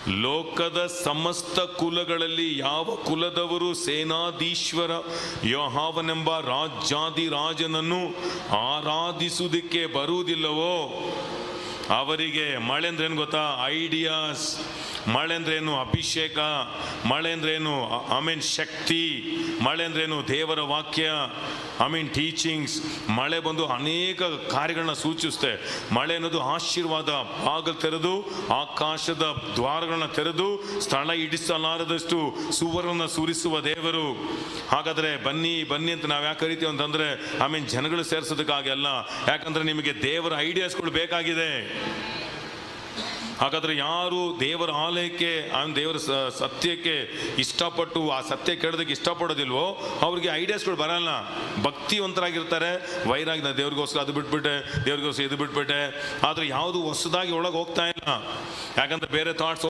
ಲೋಕದ ಸಮಸ್ತ ಕುಲಗಳಲ್ಲಿ ಯಾವ ಕುಲದವರು ಸೇನಾಧೀಶ್ವರ ಯೆಹೋವನೆಂಬ ರಾಜನನ್ನು ಆರಾಧಿಸುವುದಕ್ಕೆ ಬರುವುದಿಲ್ಲವೋ ಅವರಿಗೆ ಮಳೆ ಅಂದ್ರೆ ಏನು ಗೊತ್ತಾ? ಐಡಿಯಾಸ್. ಮಳೆ ಅಂದ್ರೇನು? ಅಭಿಷೇಕ. ಮಳೆ ಅಂದ್ರೇನು? ಶಕ್ತಿ. ಮಳೆ ಅಂದ್ರೇನು? ದೇವರ ವಾಕ್ಯ. ಟೀಚಿಂಗ್ಸ್. ಮಳೆ ಬಂದು ಅನೇಕ ಕಾರ್ಯಗಳನ್ನ ಸೂಚಿಸುತ್ತೆ. ಮಳೆ ಅನ್ನೋದು ಆಶೀರ್ವಾದ. ಬಾಗಿಲು ತೆರೆದು ಆಕಾಶದ ದ್ವಾರಗಳನ್ನ ತೆರೆದು ಸ್ಥಳ ಇಡಿಸಲಾರದಷ್ಟು ಸುವರ್ಣ ಸುರಿಸುವ ದೇವರು. ಹಾಗಾದ್ರೆ ಬನ್ನಿ ಬನ್ನಿ ಅಂತ ನಾವು ಯಾಕೆ ಕರಿತೀವಿ ಅಂತಂದ್ರೆ ಜನಗಳು ಸೇರಿಸೋದಕ್ಕಾಗಲ್ಲ. ಯಾಕಂದ್ರೆ ನಿಮಗೆ ದೇವರ ಐಡಿಯಾಸ್ಗಳು ಬೇಕಾಗಿದೆ. ಹಾಗಾದ್ರೆ ಯಾರು ದೇವರ ಆಲಯಕ್ಕೆ ದೇವರ ಸತ್ಯಕ್ಕೆ ಇಷ್ಟಪಟ್ಟು ಆ ಸತ್ಯ ಕೇಳೋದಕ್ಕೆ ಇಷ್ಟಪಡೋದಿಲ್ವೋ ಅವ್ರಿಗೆ ಐಡಿಯಾಸ್ಗಳು ಬರಲ್ಲ. ಭಕ್ತಿವಂತರಾಗಿರ್ತಾರೆ, ವೈರಾಗಿ ದೇವ್ರಿಗೋಸ್ಕರ ಅದು ಬಿಟ್ಬಿಟ್ಟೆ, ದೇವ್ರಿಗೋಸ್ಕರ ಇದು ಬಿಟ್ಬಿಟ್ಟೆ, ಆದ್ರೆ ಯಾವುದು ಹೊಸದಾಗಿ ಒಳಗೆ ಹೋಗ್ತಾ ಇಲ್ಲ. ಯಾಕಂದ್ರೆ ಬೇರೆ ಥಾಟ್ಸ್